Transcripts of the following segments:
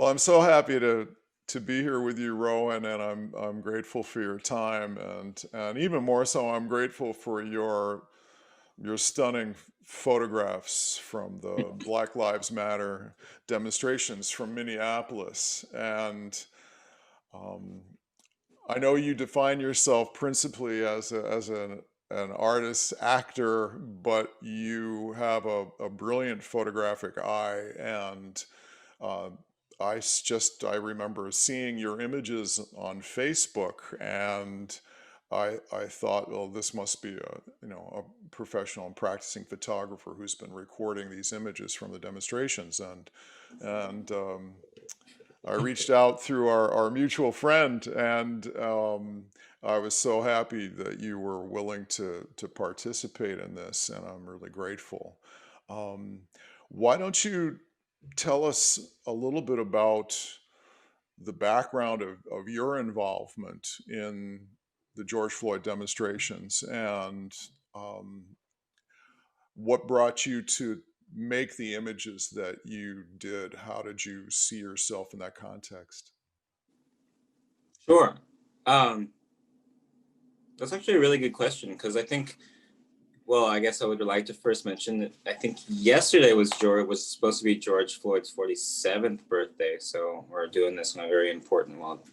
Well, I'm so happy to be here with you, Rowan, and I'm grateful for your time, and even more so, I'm grateful for your stunning photographs from the Black Lives Matter demonstrations from Minneapolis. And um, I know you define yourself principally as an artist, actor, but you have a brilliant photographic eye. And uh, I remember seeing your images on Facebook, and I thought, well, this must be a professional and practicing photographer who's been recording these images from the demonstrations. And I reached out through our mutual friend, and I was so happy that you were willing to participate in this, and I'm really grateful. Um, why don't you tell us a little bit about the background of your involvement in the George Floyd demonstrations, and um, what brought you to make the images that you did? How did you see yourself in that context? Sure. Um, that's actually a really good question because I think, well, I guess I would like to first mention that I think yesterday was supposed to be George Floyd's 47th birthday, so we're doing this on a very important, well,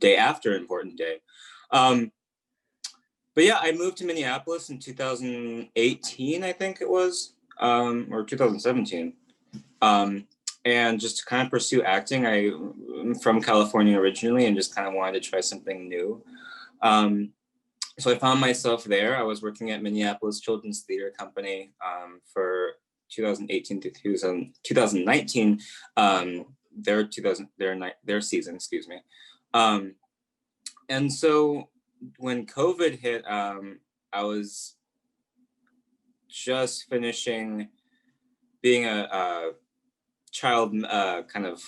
day after important day. Um, but yeah, I moved to Minneapolis in 2018, I think it was, or 2017. Um, and just to kind of pursue acting, I'm from California originally and just kind of wanted to try something new. Um, so I found myself there. I was working at Minneapolis Children's Theater Company for 2018 to 2019, their season, excuse me. And so when COVID hit, I was just finishing being a child kind of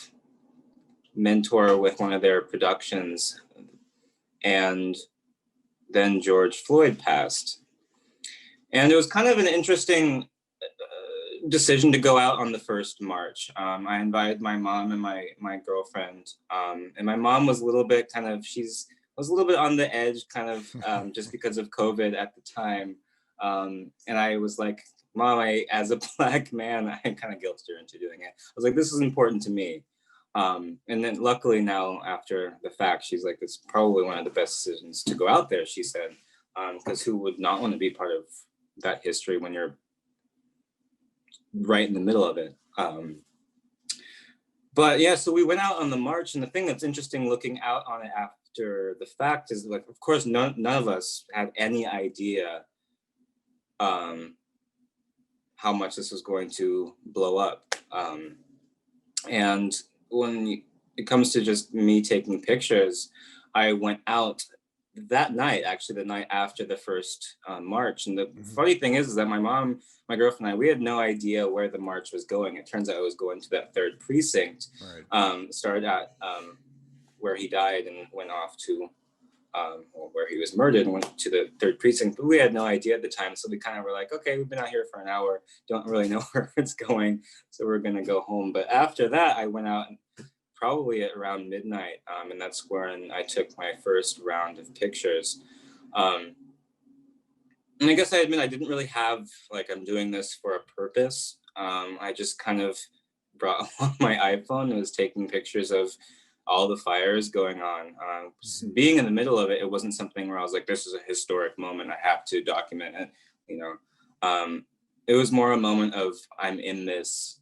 mentor with one of their productions, and then George Floyd passed. And it was kind of an interesting decision to go out on the first march. I invited my mom and my girlfriend, and my mom was a little bit was a little bit on the edge, kind of just because of COVID at the time. And I was like, Mom, as a Black man, I kind of guilted her into doing it. I was like, this is important to me. And then luckily now, after the fact, she's like, it's probably one of the best decisions to go out there, she said, because who would not want to be part of that history when you're right in the middle of it? But yeah, so we went out on the march, and the thing that's interesting looking out on it after the fact is, like, of course, none of us had any idea how much this was going to blow up. And when it comes to just me taking pictures, I went out that night, actually the night after the first march. And the funny thing is that my mom, my girlfriend and I, we had no idea where the march was going. It turns out it was going to that third precinct. Right. Started at where he died and went off to where he was murdered and went to the third precinct. But we had no idea at the time. So we kind of were like, okay, we've been out here for an hour, don't really know where it's going, so we're gonna go home. But after that, I went out probably at around midnight, and that's when I took my first round of pictures. And I guess I admit I didn't really have, like, I'm doing this for a purpose. I just kind of brought along my iPhone and was taking pictures of all the fires going on. Being in the middle of it, it wasn't something where I was like, this is a historic moment, I have to document it, you know. It was more a moment of, I'm in this,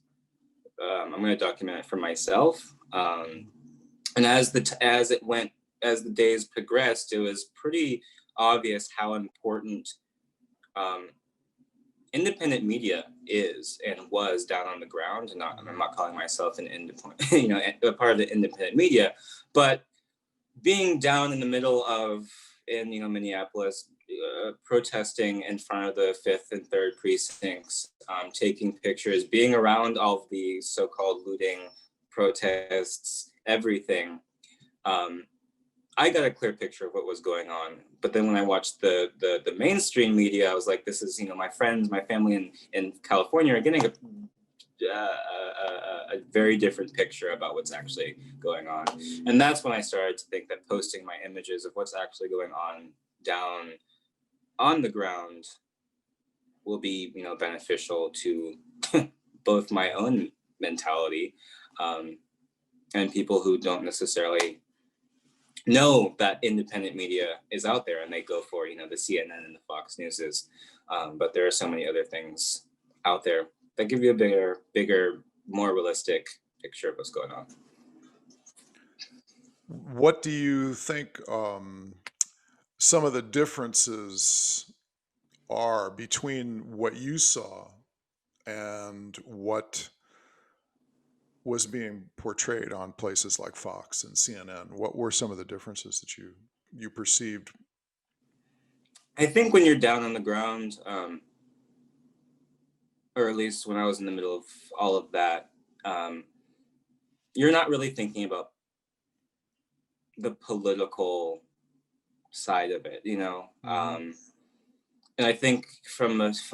I'm gonna document it for myself. And as the days progressed, it was pretty obvious how important independent media is and was down on the ground. And I'm not calling myself an independent, a part of the independent media, but being down in the middle of, in Minneapolis, protesting in front of the 5th and 3rd precincts, taking pictures, being around all of the so-called looting, protests, everything. I got a clear picture of what was going on. But then when I watched the mainstream media, I was like, this is, my friends, my family in California are getting a very different picture about what's actually going on. And that's when I started to think that posting my images of what's actually going on down on the ground will be, you know, beneficial to both my own mentality, and people who don't necessarily know that independent media is out there, and they go for, you know, the CNN and the Fox Newses. But there are so many other things out there that give you a bigger, more realistic picture of what's going on. What do you think some of the differences are between what you saw and what was being portrayed on places like Fox and CNN? What were some of the differences that you perceived? I think when you're down on the ground, or at least when I was in the middle of all of that, you're not really thinking about the political side of it, you know. And I think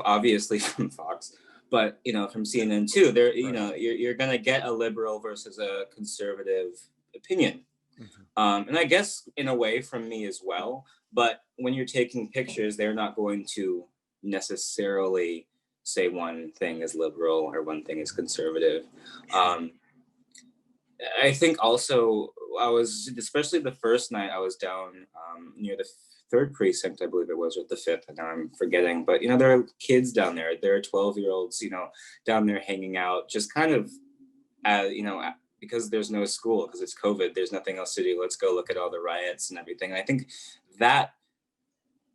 obviously from Fox, but you know, from CNN too, there, you know, you're gonna get a liberal versus a conservative opinion. And I guess in a way from me as well. But when you're taking pictures, they're not going to necessarily say one thing is liberal or one thing is conservative. I think also especially the first night I was down near the third precinct, I believe it was, or the fifth, and now I'm forgetting. But, you know, there are kids down there. There are 12-year-olds, you know, down there hanging out, just kind of, you know, because there's no school, because it's COVID, there's nothing else to do. Let's go look at all the riots and everything. And I think that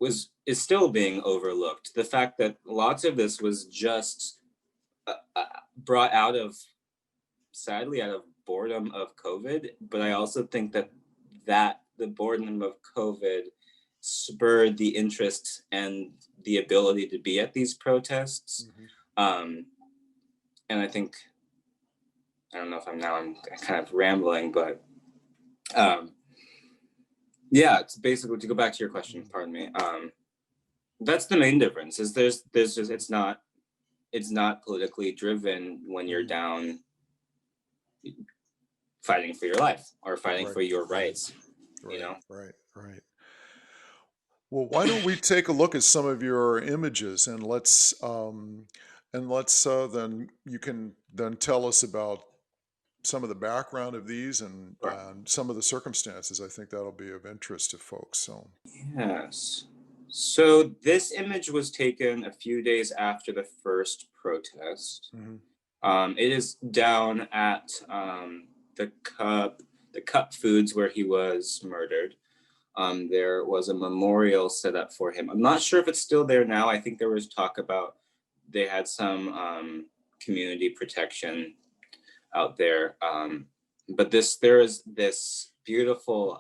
is still being overlooked. The fact that lots of this was just brought out of, sadly, out of boredom of COVID. But I also think that the boredom of COVID spurred the interest and the ability to be at these protests. And I think, I don't know if I'm kind of rambling, but yeah, it's basically, to go back to your question, pardon me. That's the main difference, is there's just, it's not politically driven when you're down fighting for your life or fighting for your rights, you know? Right. Well, why don't we take a look at some of your images, and let's then you can then tell us about some of the background of these and some of the circumstances. I think that'll be of interest to folks. So yes. So this image was taken a few days after the first protest. It is down at the Cup Foods where he was murdered. There was a memorial set up for him. I'm not sure if it's still there now. I think there was talk about they had some community protection out there. But there is this beautiful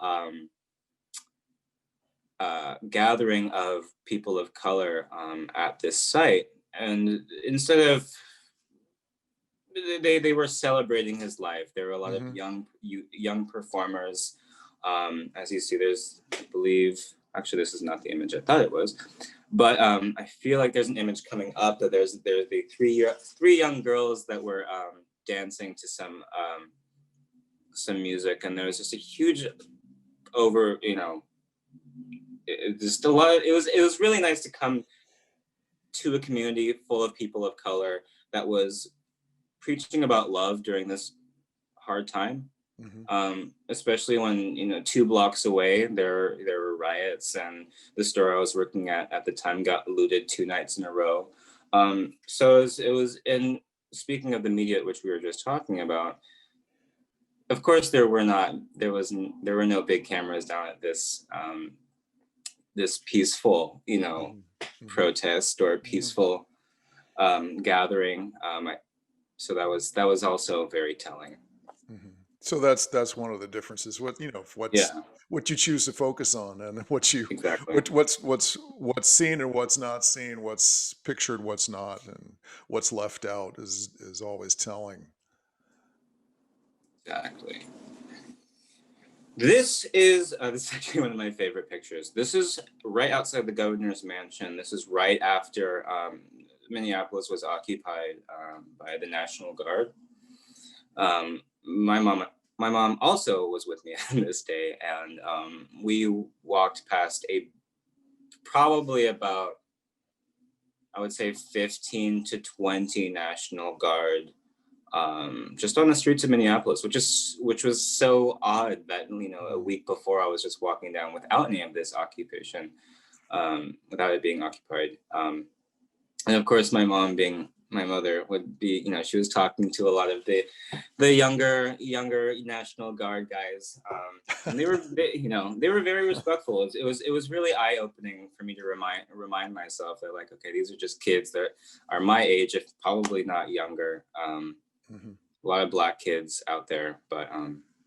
gathering of people of color at this site. And instead of, they were celebrating his life. There were a lot of young performers. As you see, there's, I believe, actually this is not the image I thought it was, but I feel like there's an image coming up that there's the three young girls that were dancing to some music, and there was just a huge just a lot of, it was really nice to come to a community full of people of color that was preaching about love during this hard time. Especially when, you know, 2 blocks away there were riots, and the store I was working at the time got looted 2 nights in a row. So it was, and speaking of the media which we were just talking about, of course there were no big cameras down at this this peaceful, you know, protest or peaceful gathering. So that was also very telling. So that's one of the differences. What you choose to focus on, and what's seen and what's not seen, what's pictured, what's not, and what's left out is always telling. Exactly. This is actually one of my favorite pictures. This is right outside the governor's mansion. This is right after Minneapolis was occupied by the National Guard. My mom also was with me on this day, and we walked past probably about, I would say, 15 to 20 National Guard just on the streets of Minneapolis, which was so odd that a week before I was just walking down without any of this occupation, without it being occupied. And of course, my mom, being my mother, would be, she was talking to a lot of the younger National Guard guys, and they were very respectful. It was really eye opening for me to remind myself that, like, okay, these are just kids that are my age, if probably not younger. A lot of Black kids out there, but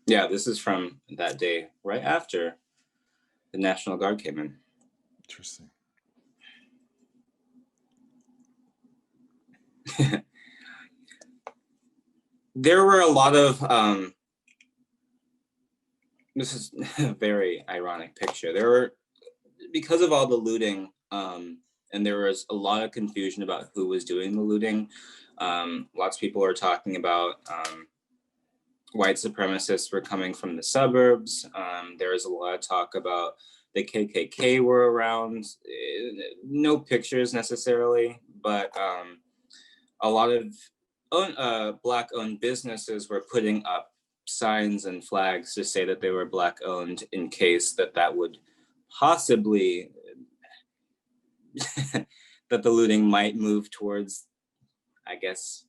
yeah, this is from that day right after the National Guard came in. Interesting. There were a lot of this is a very ironic picture. There were, because of all the looting, and there was a lot of confusion about who was doing the looting. Lots of people are talking about white supremacists were coming from the suburbs. There was a lot of talk about the KKK were around. No pictures necessarily, but a lot of Black-owned businesses were putting up signs and flags to say that they were Black-owned, in case that would possibly that the looting might move towards, I guess,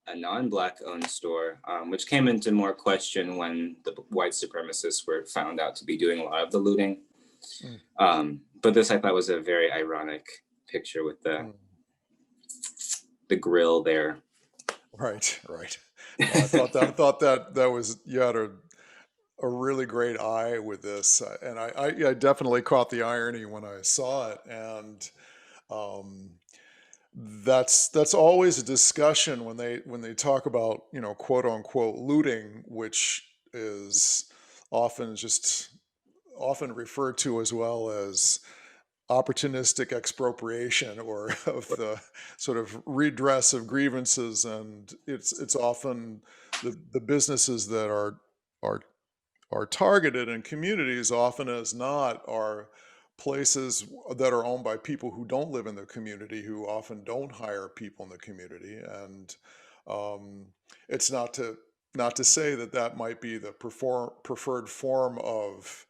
a non-Black owned store, which came into more question when the white supremacists were found out to be doing a lot of the looting. But this, I thought, was a very ironic picture with the grill there. Right. No, I thought that was, you had a really great eye with this, and I definitely caught the irony when I saw it, and that's always a discussion when they talk about, quote unquote looting, which is often referred to as well as opportunistic expropriation, or of the sort of redress of grievances, and it's often the businesses that are targeted in communities, often as not, are places that are owned by people who don't live in the community, who often don't hire people in the community, and it's not to say that might be the preferred form of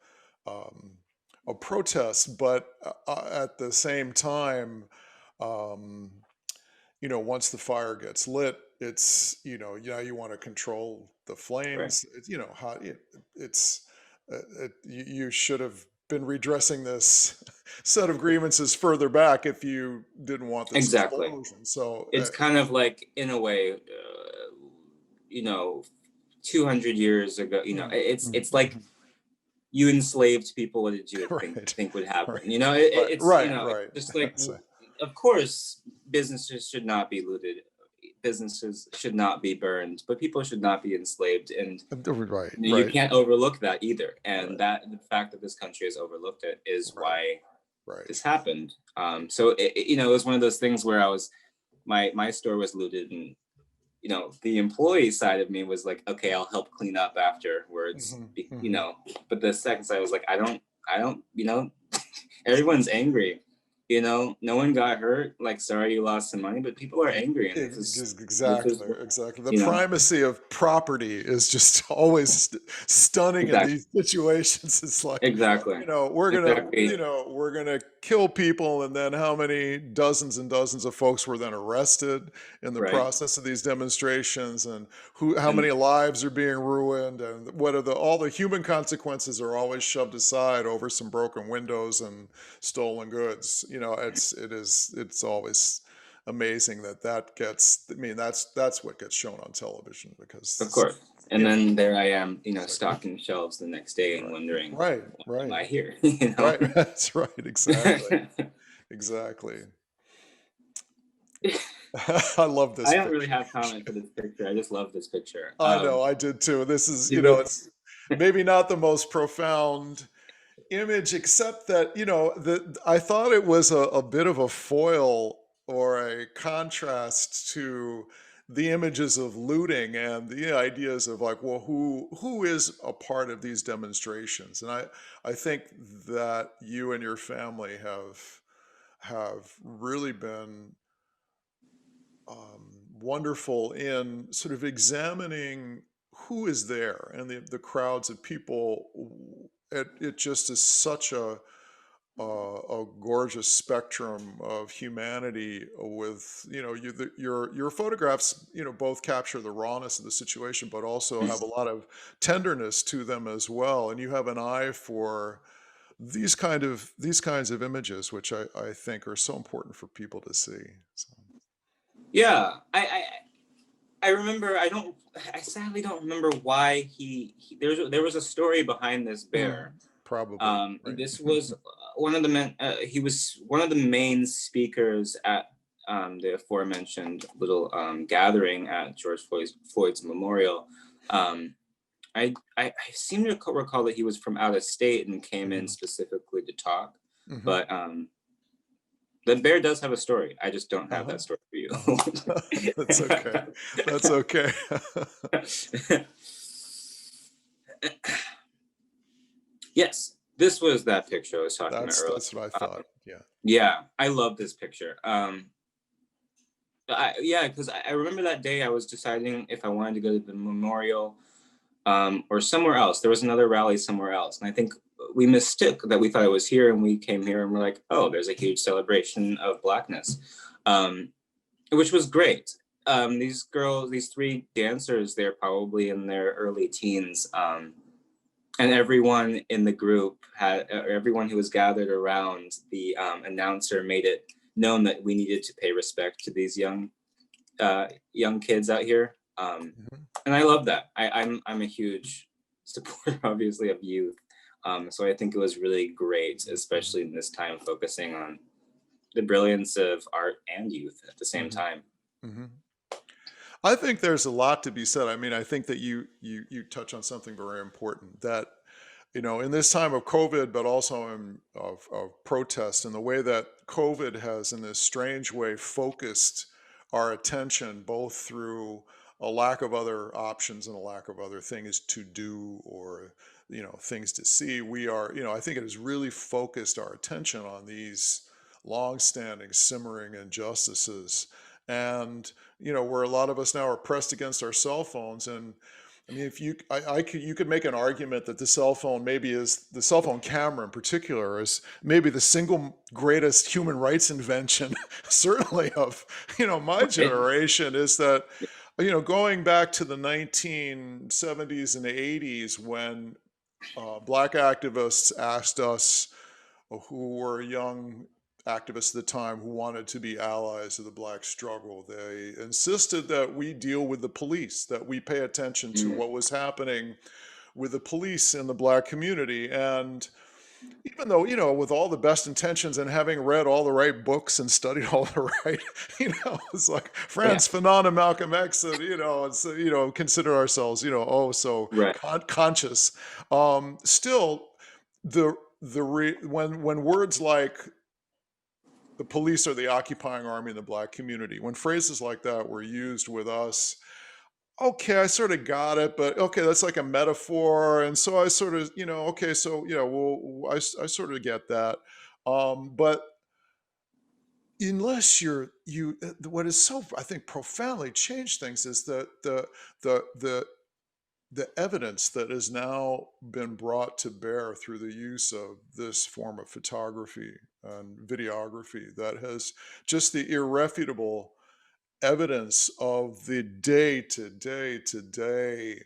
protest, but at the same time, um, once the fire gets lit, it's, you want to control the flames. Right. It's, how you should have been redressing this set of grievances further back if you didn't want this Exactly. explosion. So It's kind of like, in a way, 200 years ago, it's like you enslaved people. What did you right, think would happen? right, It's right. just like, So, of course, businesses should not be looted, businesses should not be burned, but people should not be enslaved, and right, you can't overlook that either. And right, that the fact that this country has overlooked it is why right. this happened. So it was one of those things where my store was looted, and the employee side of me was like, okay, I'll help clean up afterwards, but the second side was like, I don't, everyone's angry, no one got hurt, like, sorry you lost some money, but people are angry, and Exactly. The you know primacy of property is just always stunning in exactly these situations. It's like, exactly exactly we're gonna kill people, and then how many dozens and dozens of folks were then arrested in the right. process of these demonstrations, and how And many lives are being ruined, and what are all the human consequences are always shoved aside over some broken windows and stolen goods. It's always amazing that gets, I mean, that's what gets shown on television, of because course, and then there I am, it's like, stocking shelves the next day and right, wondering, right, why am right, I here? right. That's right. Exactly. I love this I don't really picture. have comment for this picture. I just love this picture. I know, I did too. This is, You really- it's maybe not the most profound image, except that, I thought it was a bit of a foil or a contrast to the images of looting and the ideas of like, well, who is a part of these demonstrations? And I think that you and your family have really been wonderful in sort of examining who is there and the crowds of people. It just is such a gorgeous spectrum of humanity with, your photographs, both capture the rawness of the situation, but also have a lot of tenderness to them as well. And you have an eye for these kinds of images, which I think are so important for people to see. So, Yeah, I remember. I sadly don't remember why there was a story behind this mm, bear. probably, right? This was one of the men. He was one of the main speakers at the aforementioned little gathering at George Floyd's memorial. Um, I seem to recall that he was from out of state and came in Hmm. specifically to talk. Hmm. But the bear does have a story. I just don't have Uh-huh. that story for you. Uh-huh. That's okay. That's okay. Yes, this was that picture I was talking about earlier. That's what I thought. Yeah. Yeah, I love this picture. Yeah, because I remember that day I was deciding if I wanted to go to the memorial or somewhere else. There was another rally somewhere else, and I think we mistook that. We thought it was here, and we came here and we're like, oh, there's a huge celebration of Blackness, um, which was great. These three dancers, they're probably in their early teens, and everyone in the group everyone who was gathered around the announcer made it known that we needed to pay respect to these young kids out here. Mhm. And I love that. I'm a huge supporter, obviously, of youth. So I think it was really great, especially in this time, focusing on the brilliance of art and youth at the same Mhm. time. Mhm. I think there's a lot to be said. I mean, I think that you touch on something very important that, in this time of COVID, but also of protest, and the way that COVID has, in this strange way, focused our attention both through a lack of other options and a lack of other things to do, or, things to see. I think it has really focused our attention on these long-standing, simmering injustices. And, where a lot of us now are pressed against our cell phones. And I mean, if you could make an argument that the cell phone, maybe is the cell phone camera in particular, is maybe the single greatest human rights invention, certainly of, my Right? generation, is that, going back to the 1970s and 80s when Black activists asked us, who were young activists at the time who wanted to be allies of the Black struggle. They insisted that we deal with the police, that we pay attention to Mhm. what was happening with the police in the Black community. And even though, with all the best intentions and having read all the right books and studied all the right, it's like Yeah, Franz Fanon and Malcolm X, and, consider ourselves, oh, so right. conscious. Still, when words like the police are the occupying army in the Black community, when phrases like that were used with us, okay, I sort of got it, but okay, that's like a metaphor. And so I sort of, okay, so, well, I sort of get that. But unless what is so, I think, profoundly changed things is that the evidence that has now been brought to bear through the use of this form of photography and videography, that has just the irrefutable evidence of the day to day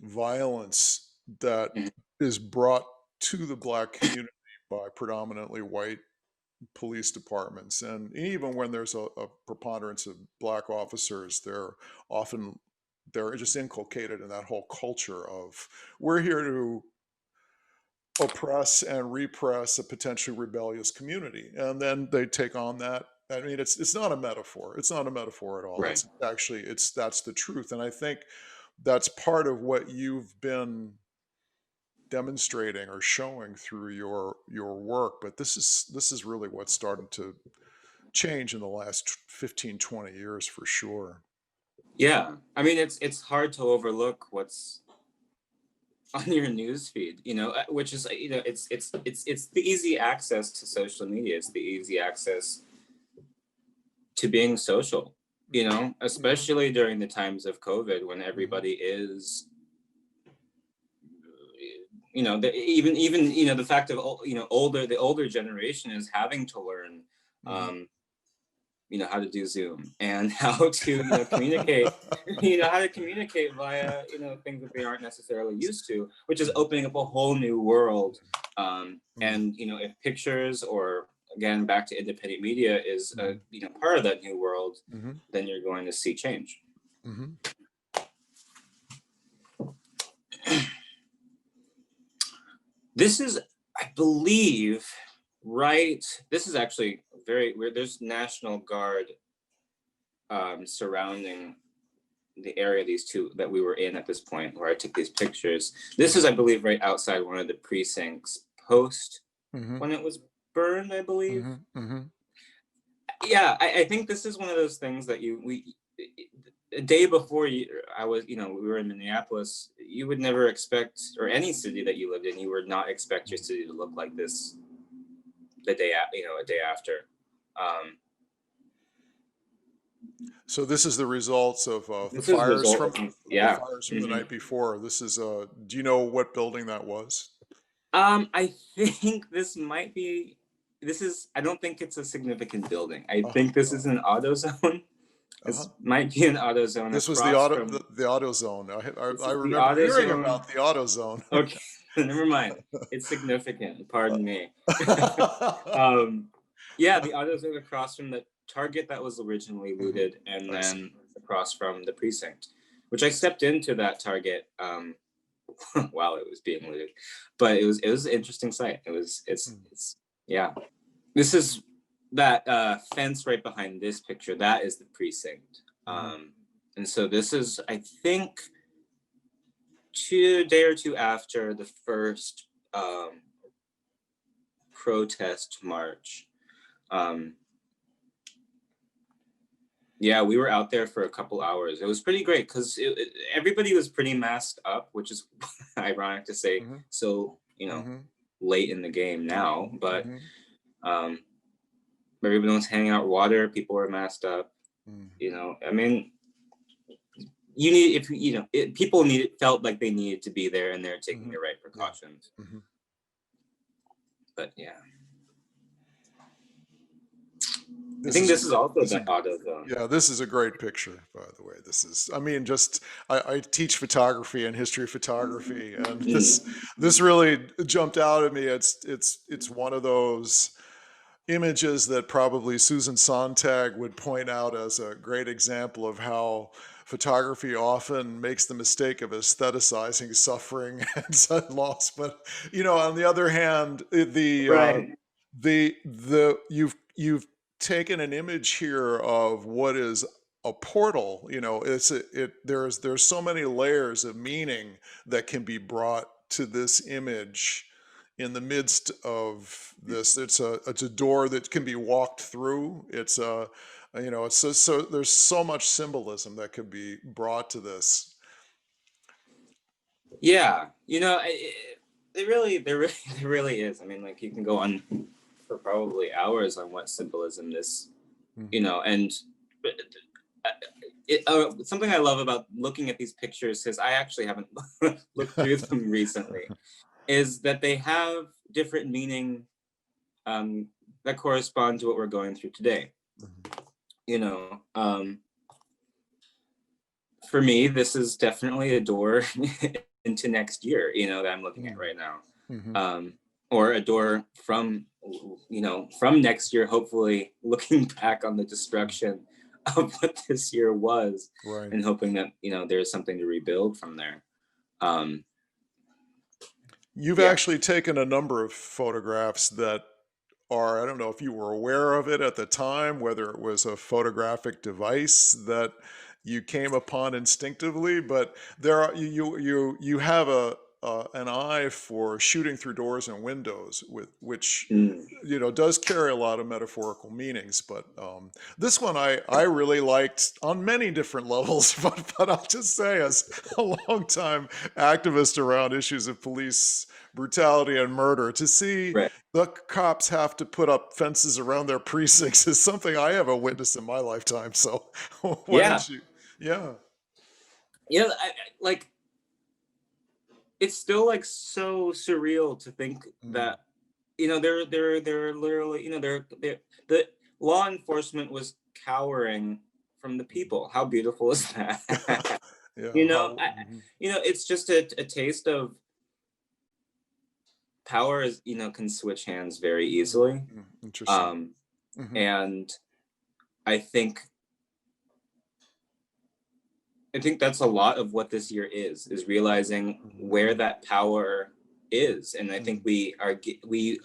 violence that Mhm. is brought to the Black community by predominantly white police departments. And even when there's a preponderance of Black officers, often they're just inculcated in that whole culture of, we're here to oppress and repress a potentially rebellious community. And then they take on that. I mean, it's not a metaphor. It's not a metaphor at all. Right. That's the truth. And I think that's part of what you've been demonstrating or showing through your work. But this is really what started to change in the last 15, 20 years for sure. Yeah, I mean, it's hard to overlook what's on your news feed, which is, it's the easy access to social media. It's the easy access to being social, Mhm. especially during the times of COVID when Mhm. everybody is, even the fact of the older generation is having to learn, Mhm. um, how to do Zoom and how to communicate, how to communicate via things that they aren't necessarily used to, which is Mhm. opening up a whole new world. Mhm. And if pictures, or again back to independent media, is Mhm. part of that new world, Mhm. then you're going to see change. Mhm. This is, I believe, right. This is actually very weird. There's National Guard surrounding the area these two that we were in at this point where I took these pictures. This is, Mhm. I believe, right outside one of the precincts post Mhm. when it was burned, I believe. Mhm. Mhm. Yeah, I think this is one of those things that a day before we were in Minneapolis, you would never expect, or any city that you lived in, you would not expect your city to look like this a day after. Um, So this is the results of the this is fires result from of, yeah. the Hmm. night before. This is do you know what building that was? I think this is, I don't think it's a significant building. I Uh-huh. think this is an auto zone. Uh-huh. This might be an auto zone This was the across auto from, the auto zone. this I is the remember auto hearing zone. about the auto zone. Okay, never mind. It's significant, pardon me. um, yeah, the auto zone across from the Target that was originally Mhm. looted, and I see. then across from the precinct, which I stepped into that Target while it was being looted. But it was an interesting sight. Mm. It's yeah. This is that fence right behind this picture. That is the precinct. Mhm. And so this is, I think, day or two after the first protest march. Um, yeah, we were out there for a couple hours. It was pretty great because everybody was pretty masked up, which is ironic to say. Mhm. So Mhm. late in the game now, but Mhm. um, everyone was handing out water. People were masked up. Mm. I mean, you need if people felt like they needed to be there, and they're taking Mhm. the right Yeah. precautions. Mhm. But yeah, I This think is a this is great. also the auto zone. Yeah, this is a great picture, by the way. This is, I mean, just I teach photography and history of photography, and Mm. this really jumped out at me. It's one of those images that probably Susan Sontag would point out as a great example of how photography often makes the mistake of aestheticizing suffering and loss. But on the other hand, Right. the you've taken an image here of what is a portal. There's so many layers of meaning that can be brought to this image in the midst of this. It's a door that can be walked through. It's so there's so much symbolism that could be brought to this. Yeah, there really is. I mean, like, you can go on for probably hours on what symbolism this, Mhm. and uh, something I love about looking at these pictures, because I actually haven't looked through them recently, is that they have different meaning, um, that correspond to what we're going through today. Mhm. You know, um, for me, this is definitely a door into next year, that I'm looking at Mhm. right now. Mhm. Um, or a door from next year, hopefully looking back on the Mhm. destruction of what this year was, Right. and hoping that, there's something to rebuild from there. Um, You've yeah. actually taken a number of photographs that I don't know if you were aware of it at the time, whether it was a photographic device that you came upon instinctively, but there are you have an eye for shooting through doors and windows, which Mm, does carry a lot of metaphorical meanings. But this one I really liked on many different levels. But I'll just say, as a longtime activist around issues of police brutality and murder, to see right. the cops have to put up fences around their precincts is something I haven't witnessed in my lifetime. So why Yeah. don't you? Yeah. Yeah. Like, it's still like so surreal to think Mm, that, they're literally, the law enforcement was cowering from the people. How beautiful is that? yeah. you know, How? I, it's just a taste of power is, can switch hands very easily. Interesting. Um, Hmm. and I think I think that's a lot of what this year is realizing where Hmm. that power is. And I think Hmm. we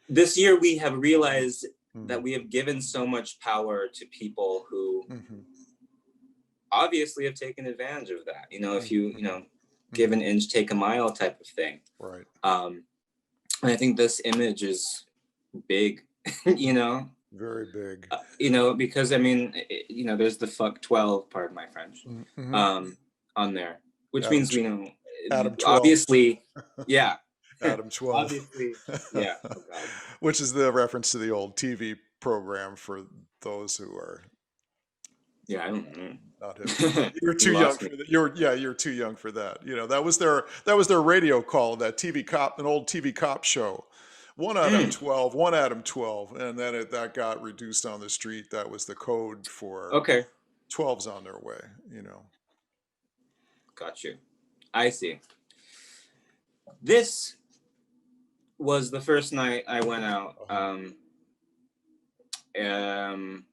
this year we have realized Hmm. that we have given so much power to people who Hmm. obviously have taken advantage of that. If you, Hmm. give Hmm. an inch, take a mile type of thing. Right. Um, and I think this image is big, you know, Very big. because I mean, there's the fuck 12, pardon my French, Hmm. um, on there, which Adam, means, tw- Adam 12. obviously, yeah, Adam 12. obviously, yeah, oh God. Which is the reference to the old TV program for those who are Yeah, I don't know. not hip to that. You're too You young lost me. for that. You're too young for that. That was their radio call, that TV cop, an old TV cop show. One Adam Mm, 12, one Adam 12, and then that got reduced on the street. That was the code for okay, 12's on their way, you know. got you. I see. This was the first night I went out. Uh-huh. Um,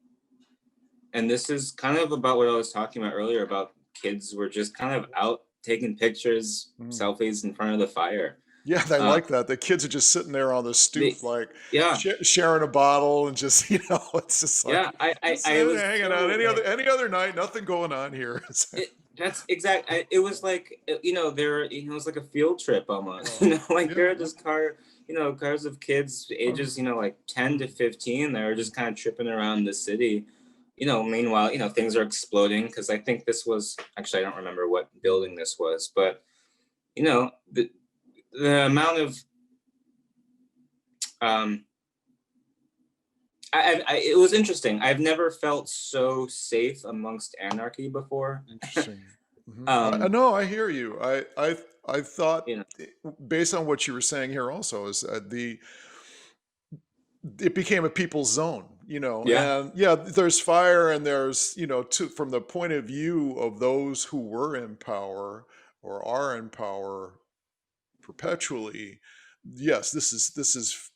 and this is kind of about what I was talking about earlier about kids were just kind of out taking pictures, Mm. selfies in front of the fire. Yeah, they Uh, like that. The kids are just sitting there on the they, stoop, like yeah, sharing a bottle, and just it's just like yeah. I just was hanging out. so like, Any other night, nothing going on here. that's exact. It was like, there. It was like a field trip almost. Oh, Like yeah. there are just cars of kids Uh, ages, like 10 to 15. They were just kind of tripping around the city. Meanwhile, things are exploding because I think this was actually, I don't remember what mm, building this was, but the amount of um, it was interesting. I've never felt so safe amongst anarchy before. Interesting. I um, know. I hear you. I thought, you know, based on what you were saying here, also is it became a people's zone, yeah, and yeah, there's fire, and there's, from the point of view of those who were in power or are in power perpetually. Yes, this is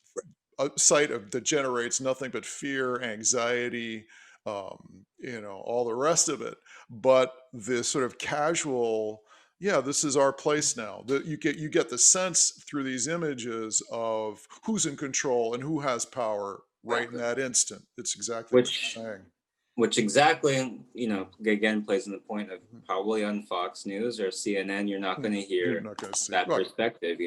a site that generates nothing but fear, anxiety, all the rest of it. But this sort of casual, yeah, this is our place now. That you get the sense through these images of who's in control and who has power right in exactly. that instant. It's exactly what Which you're saying. which exactly, again plays in the point of Mhm. probably on Fox News or CNN, you're not going to You're hear not going to see, that right? perspective.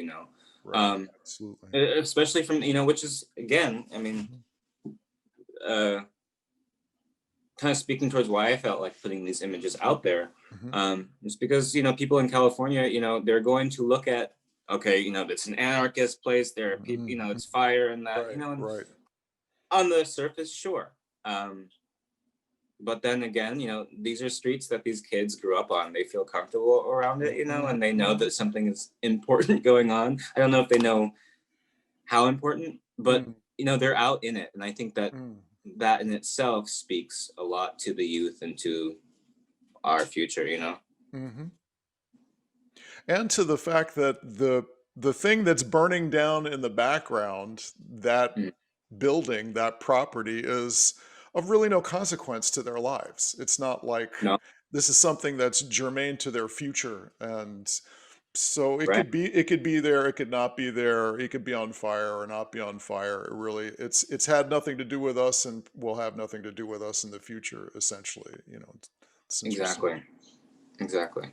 Right. Um, Absolutely. especially from, which is again, I mean, Mhm. uh, kind of speaking towards why I felt like putting these images out there. Mhm. It's because, people in California, they're going to look at, okay, it's an anarchist place. There are people, Mhm. it's fire and that, Right. and Right. on the surface, sure. But then again, these are streets that these kids grew up on. They feel comfortable around it, Mhm. and they know Mhm. that something is important going on. I don't know if they know how important, but Mm. they're out in it. And I think that Mm. that in itself speaks a lot to the youth and to our future. Mhm. And to the fact that the thing that's burning down in the background, that Mm, building, that property, is of really no consequence to their lives. It's not like no, this is something that's germane to their future. And so it right. could be there, it could not be there, it could be on fire or not be on fire. It really, it's had nothing to do with us and will have nothing to do with us in the future, essentially. It's interesting. Exactly. Exactly.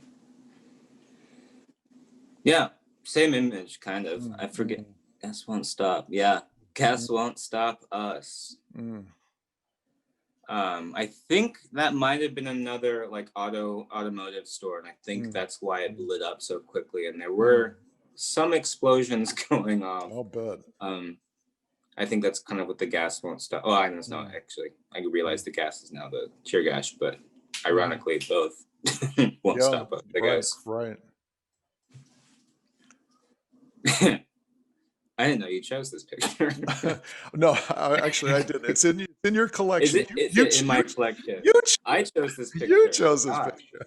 Yeah, same image, kind of. Mm, I forget. mm, Gas won't stop. Yeah, gas mm, won't stop us. mm, I think that might have been another like automotive store, and I think mm, that's why it mm, lit up so quickly. And there mm. were some explosions going off. I'll bet. Um, I think that's kind of what the gas won't stop. Oh, I know it's not Mm, actually. I realize mm, the gas is now the tear gas, but mhm. ironically, both won't Yeah, stop us, I right, guess. right. I didn't know you chose this picture. No, actually, I didn't. It's in your Is collection. it? Is it in my collection? You, I chose this you picture. chose this Gosh, picture.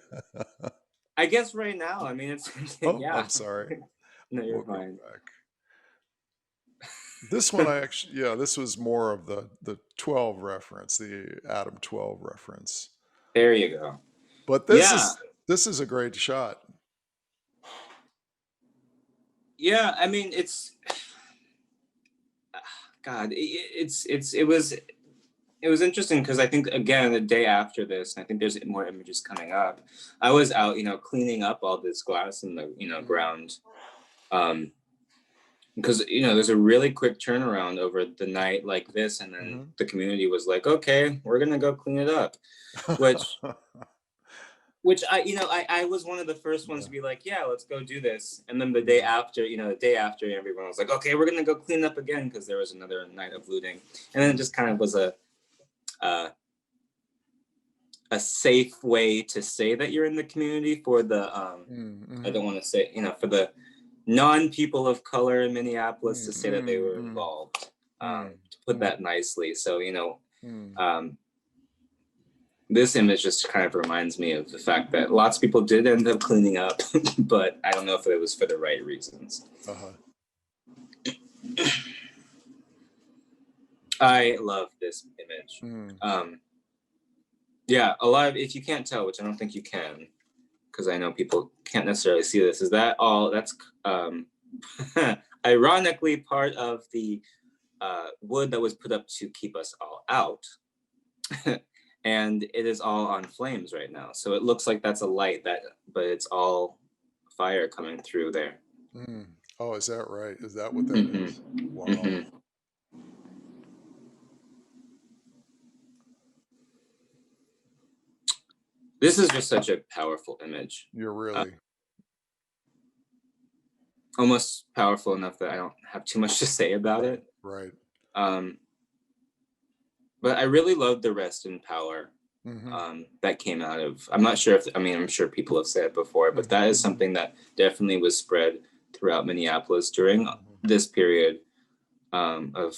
I guess right now. I mean, it's Oh, yeah. I'm sorry. No, you're We'll go fine. back. This one, I actually, yeah, this was more of the 12 reference, the Adam 12 reference. There you go. But Yeah, this is a great shot. yeah. I mean, it's God. It was interesting because I think again the day after this, and I think there's more images coming up. I was out, cleaning up all this glass in the Mm, ground, because there's a really quick turnaround over the night like this, and then mhm. the community was like, okay, we're gonna go clean it up, which I was one of the first ones Yeah. to be like, yeah, let's go do this. And then Mm, the day after, everyone was like, okay, we're gonna go clean up again because there was another night of looting, and then it just kind of was uh, a safe way to say that you're in the community for the mm, I mhm, don't want to say for the non-people of color in Minneapolis mm, to say that they mm, were mm, involved, mm, to put mm, that nicely. So mm. um, this image just kind of reminds me of the fact that lots of people did end up cleaning up, but I don't know if it was for the right reasons. Uh-huh. I love this image. Mm. Yeah, a lot of, if you can't tell, which I don't think you can, because I know people can't necessarily see this, is that all that's ironically part of the wood that was put up to keep us all out. And it is all on flames right now. So it looks like that's a light but it's all fire coming through there. Mm. Oh, is that right? Is that what that Hmm. is? Wow. Hmm. This is just such a powerful image. You're Uh, really Almost powerful enough that I don't have too much to say about right, it. right. Um, but I really love the rest in power Mm-hmm. that came out of. I'm not sure if I mean I'm sure people have said it before, but that is Mm-hmm. something that definitely was spread throughout Minneapolis during Hmm. this period of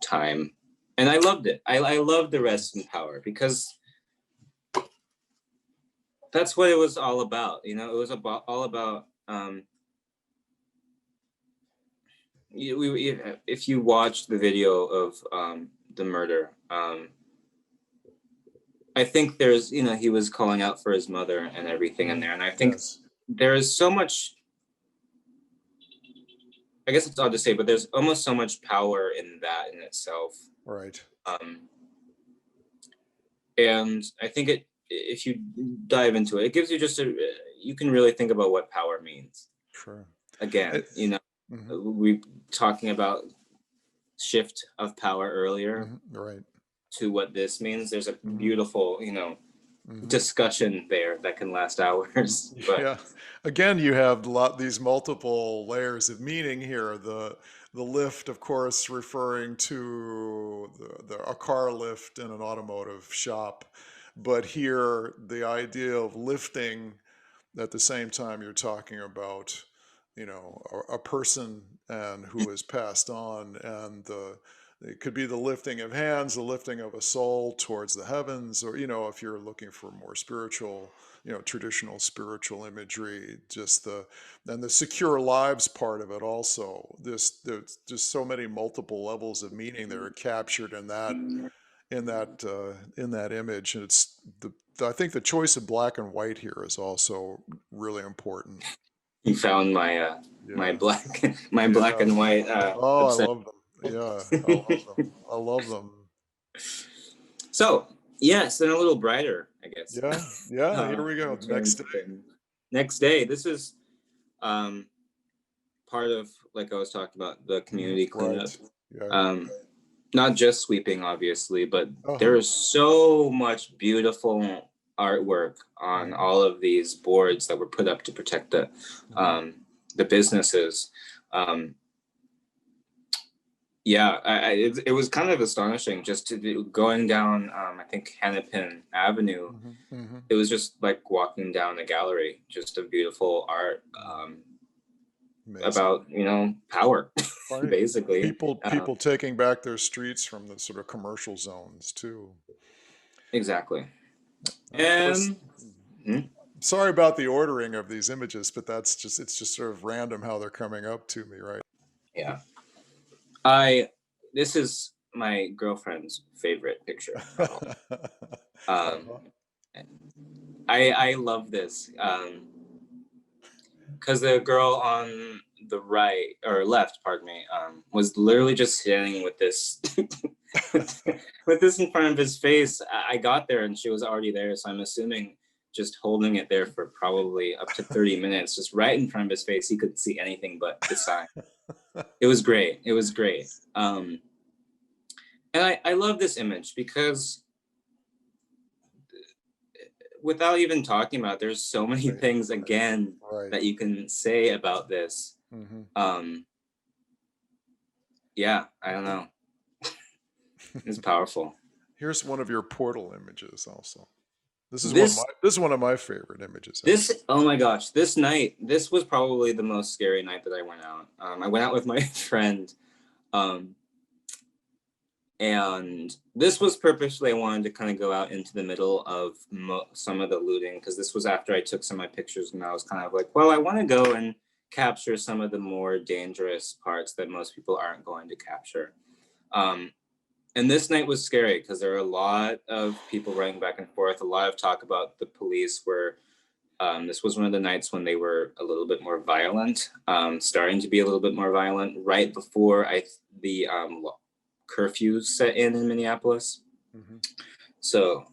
time, and I loved it. I loved the rest in power because that's what it was all about. It was all about. If you watch the video of the murder, I think there's he was calling out for his mother and everything in Hmm. there, and I think Yes. there is so much. I guess it's odd to say, but there's almost so much power in that in itself. Right. Um, and I think if you dive into it, it gives you just you can really think about what power means. Sure. Again, Mm-hmm. we talking about shift of power earlier Mm-hmm. Right. to what this means. There's a Mm-hmm. beautiful, Mm-hmm. discussion there that can last hours. But Yeah. Again, you have these multiple layers of meaning here. The lift, of course, referring to a car lift in an automotive shop, but here the idea of lifting at the same time you're talking about, a person and who is passed on, and it could be the lifting of hands, the lifting of a soul towards the heavens, or if you're looking for more spiritual, traditional spiritual imagery, and the secure lives part of it also. There's just so many multiple levels of meaning that are captured in that image, and I think the choice of black and white here is also really important. you found my Yeah, black my black yeah. and white Oh, I obsession. love them. Yeah, I love them. I love them. So yes, then a little brighter, I guess. Yeah, yeah. Here we In go. Next terms day. of things. Next day, this is part of, like I was talking about, the community cleanup. Right. Yeah. Not just sweeping, obviously, but Uh-huh. there is so much beautiful artwork on all of these boards that were put up to protect the businesses. Yeah, it was kind of astonishing just to do, going down, I think Hennepin Avenue. It was just like walking down a gallery, just of beautiful art, about, you know, power, Right. basically. People taking back their streets from the sort of commercial zones too. Exactly. Of course, And hmm, sorry about the ordering of these images, but it's just sort of random how they're coming up to me, right? yeah, this is my girlfriend's favorite picture of all. Um, Uh-huh. I love this. Because the girl on the right or left, pardon me, was literally just standing with this with this in front of his face. I got there and she was already there, so I'm assuming just holding it there for probably up to 30 minutes, just right in front of his face. He couldn't see anything but the sign. It was great. It was great. And I love this image because without even talking about it, there's so many Right. things again Right. that you can say about this. Um, yeah, I don't know. It's powerful. Here's one of your portal images also. This This is one of my favorite images this actually. oh my gosh, this night, this was probably the most scary night that I went out. I went out with my friend, um, and this was purposely, I wanted to kind of go out into the middle of some of the looting, because this was after I took some of my pictures, and I was kind of like, well, I want to go and capture some of the more dangerous parts that most people aren't going to capture. Um, and this night was scary because there were a lot of people running back and forth, a lot of talk about the police were, this was one of the nights when they were a little bit more violent, starting to be a little bit more violent right before the curfew set in Minneapolis. So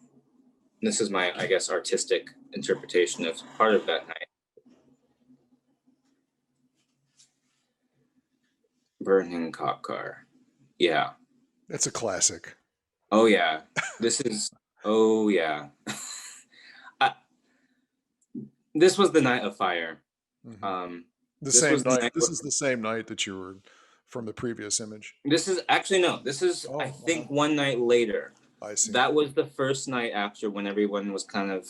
this is my, I guess, artistic interpretation of part of that night. Burning cop car. Yeah. It's a classic. Oh yeah. This is, oh yeah. I, this was the night of fire. Um, The this same was the night. night This where, is the same night that you were from the previous image. this is actually, no, this is, I Oh, think, one night later. I see. That was the first night after, when everyone was kind of,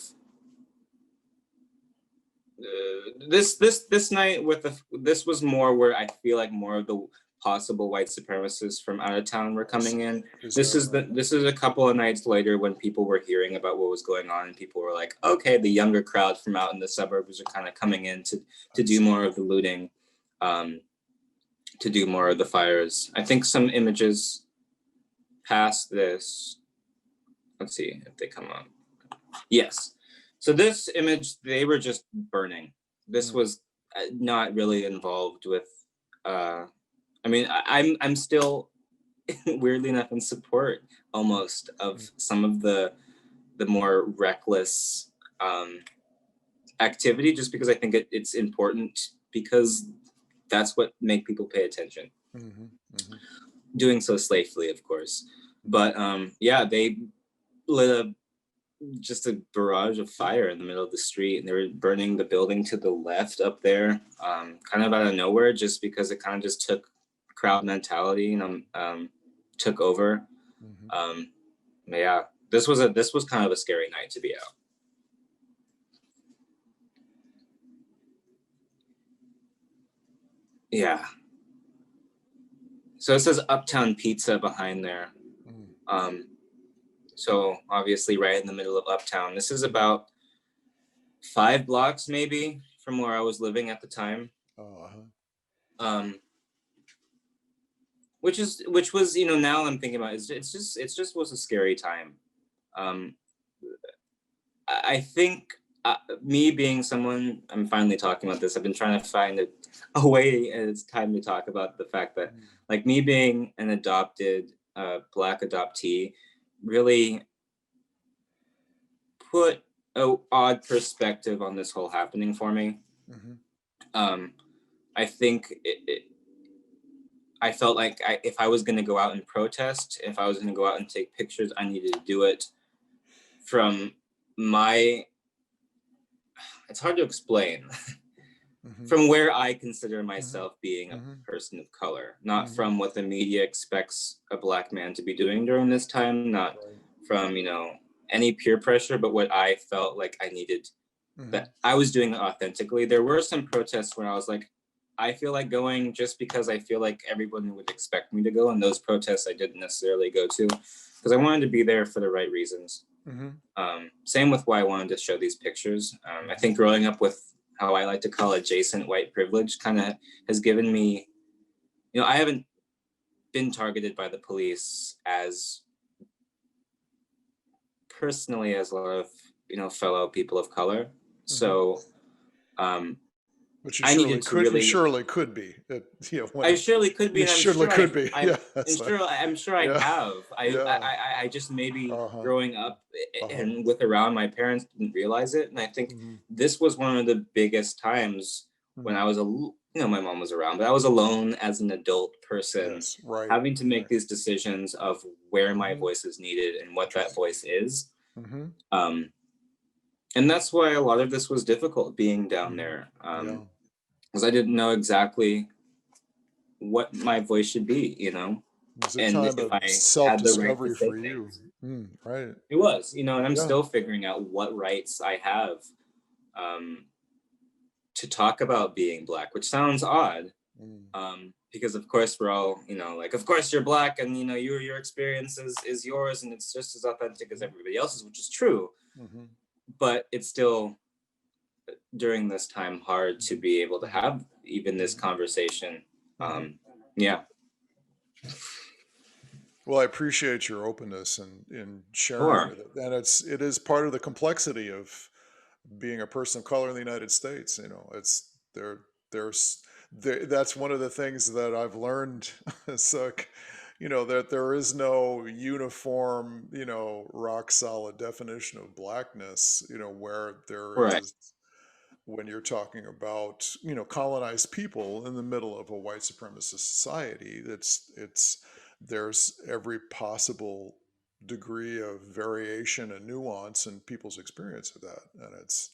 this night with this was more where I feel like more of the possible white supremacists from out of town were coming in. Is that right? This is a couple of nights later when people were hearing about what was going on, and people were like, okay, the younger crowd from out in the suburbs are kind of coming in to I do see. more of the looting, to do more of the fires. I think some images past this, let's see if they come up. Yes. So this image, they were just burning. This was not really involved with, I mean, I'm still weirdly enough in support almost of some of the more reckless activity, just because I think it's important, because that's what make people pay attention. Doing so safely, of course. But yeah, they lit just a barrage of fire in the middle of the street, and they were burning the building to the left up there, kind of out of nowhere, just because it kind of just took crowd mentality, you know, took over. Yeah, this was kind of a scary night to be out. Yeah. So it says Uptown Pizza behind there. So obviously right in the middle of Uptown. This is about 5 blocks maybe from where I was living at the time. Which was, you know, now I'm thinking about it, it's just was a scary time. I think, me being someone, I'm finally talking about this. I've been trying to find a way, and it's time to talk about the fact that, like, me being an adopted Black adoptee really put a odd perspective on this whole happening for me. I think I felt like if I was going to go out and protest, if I was going to go out and take pictures, I needed to do it from my, it's hard to explain, from where I consider myself being a person of color, not from what the media expects a Black man to be doing during this time, not from, you know, any peer pressure, but what I felt like I needed, that I was doing it authentically. There were some protests where I was like, I feel like going just because I feel like everyone would expect me to go, and those protests I didn't necessarily go to because I wanted to be there for the right reasons. Same with why I wanted to show these pictures. I think growing up with how I like to call adjacent white privilege kind of has given me, you know, I haven't been targeted by the police as personally as a lot of, you know, fellow people of color. So but you I needed to really, surely could be. I surely could be, You and surely could be. Yeah, I'm sure I yeah, have. yeah. I just maybe Uh-huh. growing up and with around my parents didn't realize it, and I think this was one of the biggest times when I was you know, my mom was around, but I was alone as an adult person, Yes, right. having to make these decisions of where my voice is needed and what that voice is. And that's why a lot of this was difficult being down there, because I didn't know exactly what my voice should be, you know, It was a and time if of I had the right to self-discovery say for you. things. Right. It was, you know, and I'm Yeah. still figuring out what rights I have to talk about being Black, which sounds odd, because of course we're all, you know, like, of course you're Black, and you know, your experience is yours, and it's just as authentic as everybody else's, which is true. But it's still, during this time, hard to be able to have even this conversation. Yeah. Well, I appreciate your openness and in sharing Sure. with it. And it is part of the complexity of being a person of color in the United States. You know, it's that's one of the things that I've learned. So, you know, that there is no uniform, you know, rock solid definition of blackness, you know, where there Right. is when you're talking about, you know, colonized people in the middle of a white supremacist society. It's there's every possible degree of variation and nuance in people's experience of that, and it's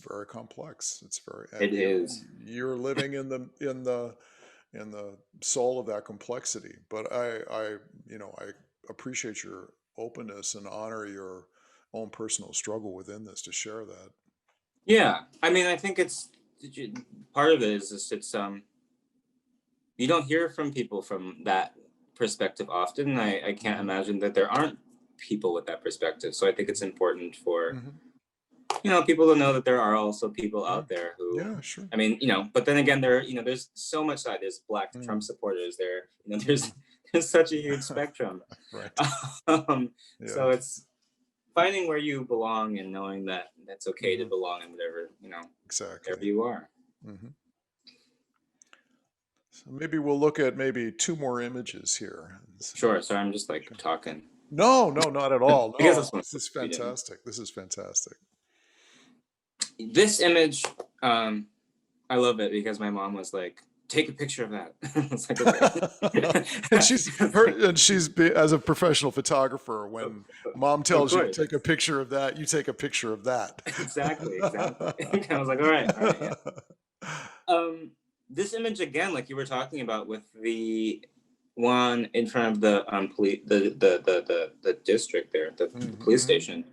very complex. It's very, It and is. you're living in the soul of that complexity. But I you know, I appreciate your openness and honor your own personal struggle within this to share that. Yeah. I mean, I think it's part of it is just you don't hear from people from that perspective often. I can't imagine that there aren't people with that perspective. So I think it's important for, you know, people to know that there are also people out there who, Yeah, sure. I mean, you know, but then again, there, you know, there's so much side. There's Black Trump supporters there. You know, there's such a huge spectrum. Right. So Yeah, it's finding where you belong and knowing that that's okay to belong in whatever, you know, exactly. wherever you are. So maybe we'll look at maybe two more images here. Sure. Sorry, I'm just like talking. No, no, not at all. I guess No, that's what this is we did. fantastic. This is fantastic. This image, I love it because my mom was like, "Take a picture of that." It's like, okay. And as a professional photographer, when mom Of tells you to course. take a picture of that, you take a picture of that. Exactly. I was like, all right, yeah. This image again, like you were talking about with the one in front of the police, the district there, the police station.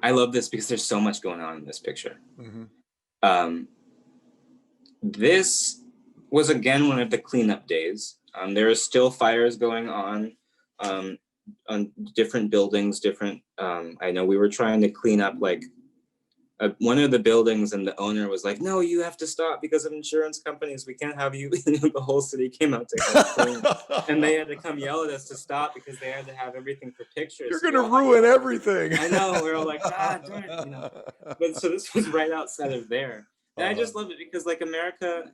I love this because there's so much going on in this picture. This was again one of the cleanup days. There are still fires going on different buildings. I know we were trying to clean up like one of the buildings, and the owner was like, "No, you have to stop because of insurance companies. We can't have you." The whole city came out to help clean, and they had to come yell at us to stop because they had to have everything for pictures. You're going to ruin everything. I know. We're all like, "Ah, darn it," you know. But so this was right outside of there, and I just love it because like America,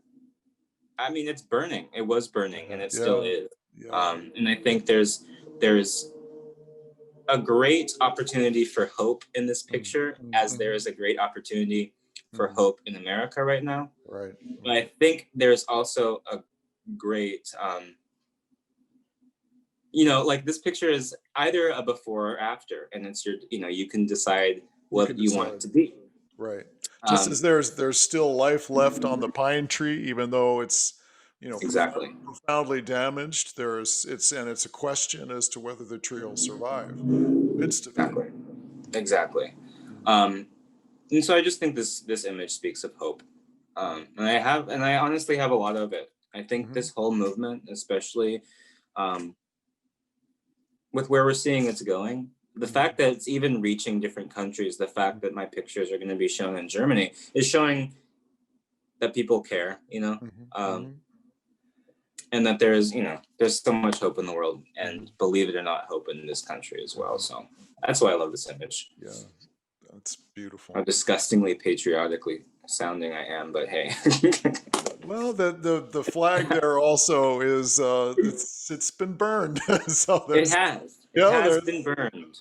I mean, it's burning. It was burning, and it still is. And I think there's a great opportunity for hope in this picture, as there is a great opportunity for hope in America right now. Right. But I think there's also a great, you know, like this picture is either a before or after, and it's your, you know, you can decide You can what you want it decide. to be. Right. Just as there's still life left on the pine tree, even though it's, you know, Exactly. profoundly damaged. It's a question as to whether the tree will survive midst of it. Exactly. Exactly. Mm. And so I just think this image speaks of hope. And I honestly have a lot of it. I think this whole movement, especially with where we're seeing it's going, the fact that it's even reaching different countries, the fact that my pictures are going to be shown in Germany is showing that people care, you know, and that there's, you know, there's so much hope in the world, and believe it or not, hope in this country as well. So that's why I love this image. Yeah, that's beautiful. How disgustingly patriotically sounding I am, but hey. Well, the flag there also is it's been burned. So It there's has. It yeah, has there's been burned.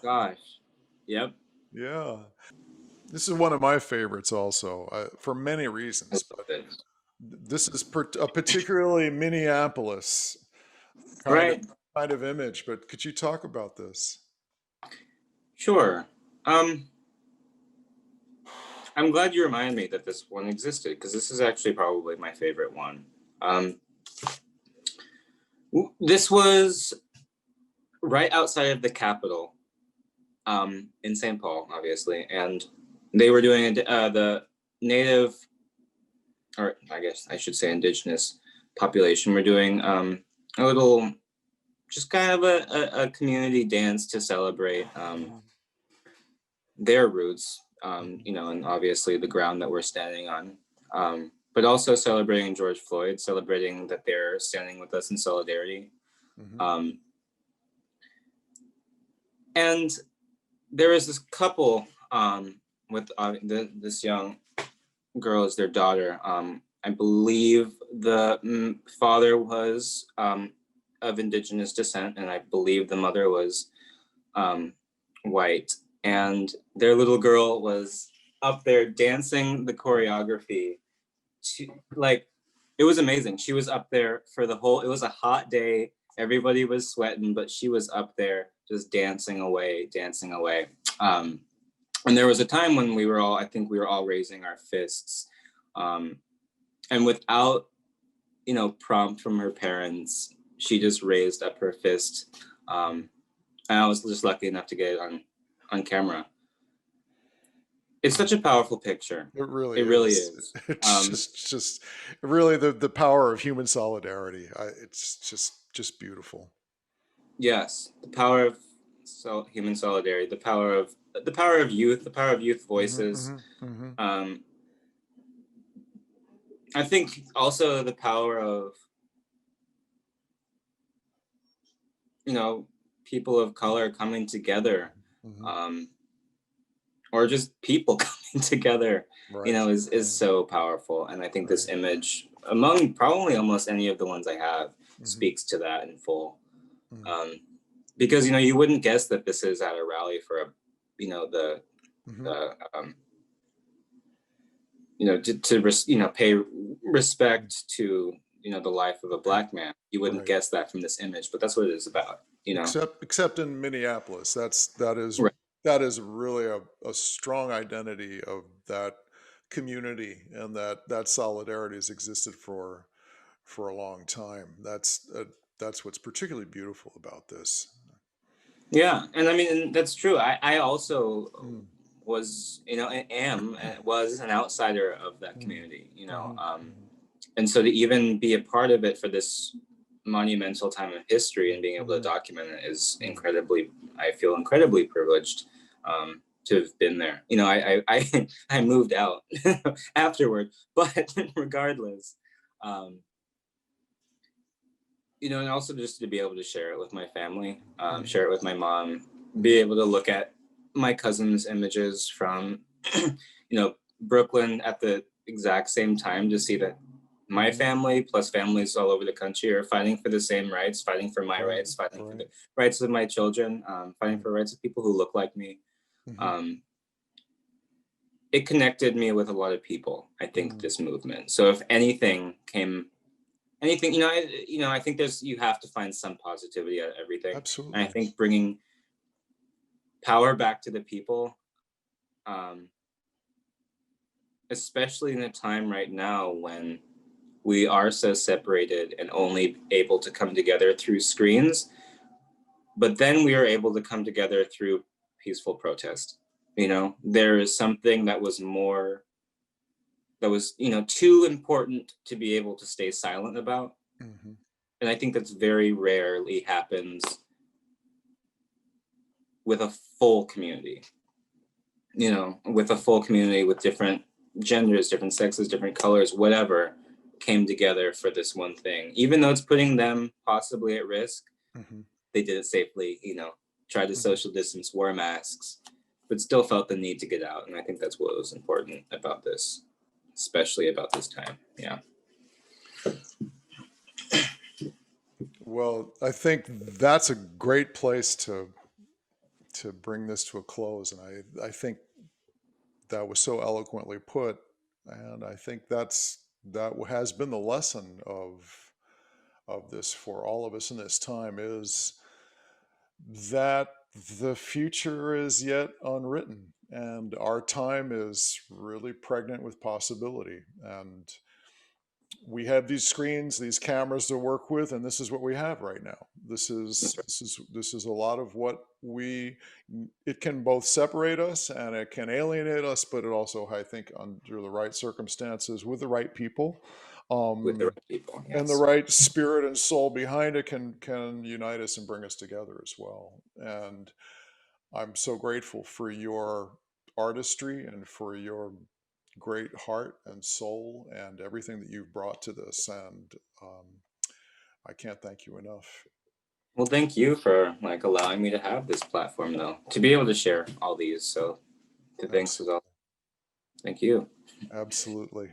Gosh. Yep. yeah. This is one of my favorites also, for many I reasons, but love it. this is a particularly Minneapolis kind of Right. kind of image. But could you talk about this? Sure. Um, I'm glad you reminded me that this one existed, because this is actually probably my favorite one. This was right outside of the Capitol, in St. Paul, obviously, and they were doing the native, or I guess I should say indigenous population, were doing a little, just kind of a community dance to celebrate their roots, you know, and obviously the ground that we're standing on, but also celebrating George Floyd, celebrating that they're standing with us in solidarity. And there was this couple with this young girl as their daughter. I believe the father was of indigenous descent, and I believe the mother was white. And their little girl was up there dancing the choreography to, like, it was amazing. She was up there for the whole, it was a hot day. Everybody was sweating, but she was up there just dancing away, dancing away. And there was a time when we were all, I think we were all raising our fists. And without, you know, prompt from her parents, she just raised up her fist. And I was just lucky enough to get it on camera. It's such a powerful picture. It really It is. really is. It's just really the power of human solidarity. It's just beautiful. Yes, the power of human solidarity, the power of youth, the power of youth voices. I think also the power of, you know, people of color coming together, or just people coming together, Right. you know, is so powerful. And I think this image, among probably almost any of the ones I have, speaks to that in full. Because, you know, you wouldn't guess that this is at a rally for a, you know, you know, you know, pay respect to, you know, the life of a Black man. You wouldn't guess that from this image, but that's what it is about, you know. Except in Minneapolis, that is really a strong identity of that community, and that solidarity has existed for a long time. That's what's particularly beautiful about this. Yeah, and I mean, and that's true. I also was, you know, was an outsider of that community, you know, and so to even be a part of it for this monumental time of history and being able to document it is incredibly, I feel incredibly privileged to have been there. You know, I moved out afterward, but regardless, you know, and also just to be able to share it with my family, share it with my mom, be able to look at my cousin's images from, you know, Brooklyn at the exact same time, to see that my family plus families all over the country are fighting for the same rights, fighting for my rights, fighting for the rights of my children, fighting for rights of people who look like me. it connected me with a lot of people, I think, Mm, this movement. So if anything came, anything, I think you have to find some positivity out of everything. And I absolutely. think bringing power back to the people, um, especially in a time right now when we are so separated and only able to come together through screens, but then we are able to come together through peaceful protest. There is something that was more, that was, too important to be able to stay silent about. Hmm. And I think that's very rarely happens with a full community, with a full community with different genders, different sexes, different colors, whatever, came together for this one thing. Even though it's putting them possibly at risk, Hmm. they did it safely, tried to social distance, wore masks, but still felt the need to get out. And I think that's what was important about this, especially about this time. Yeah. Well, I think that's a great place to bring this to a close, and I think that was so eloquently put, and I think that has been the lesson of this for all of us in this time is that the future is yet unwritten, and our time is really pregnant with possibility. And we have these screens, these cameras to work with, and this is what we have right now. This is a lot of what we. It can both separate us and it can alienate us, but it also, I think, under the right circumstances, with the right people, With the um, right people. and the Yes. right spirit and soul behind it, can unite us and bring us together as well. And I'm so grateful for your artistry and for your great heart and soul and everything that you've brought to this. And um, I can't thank you enough. Well, thank you for allowing me to have this platform, though, to be able to share all these. So, thanks as well. Absolutely. Thank you. Absolutely.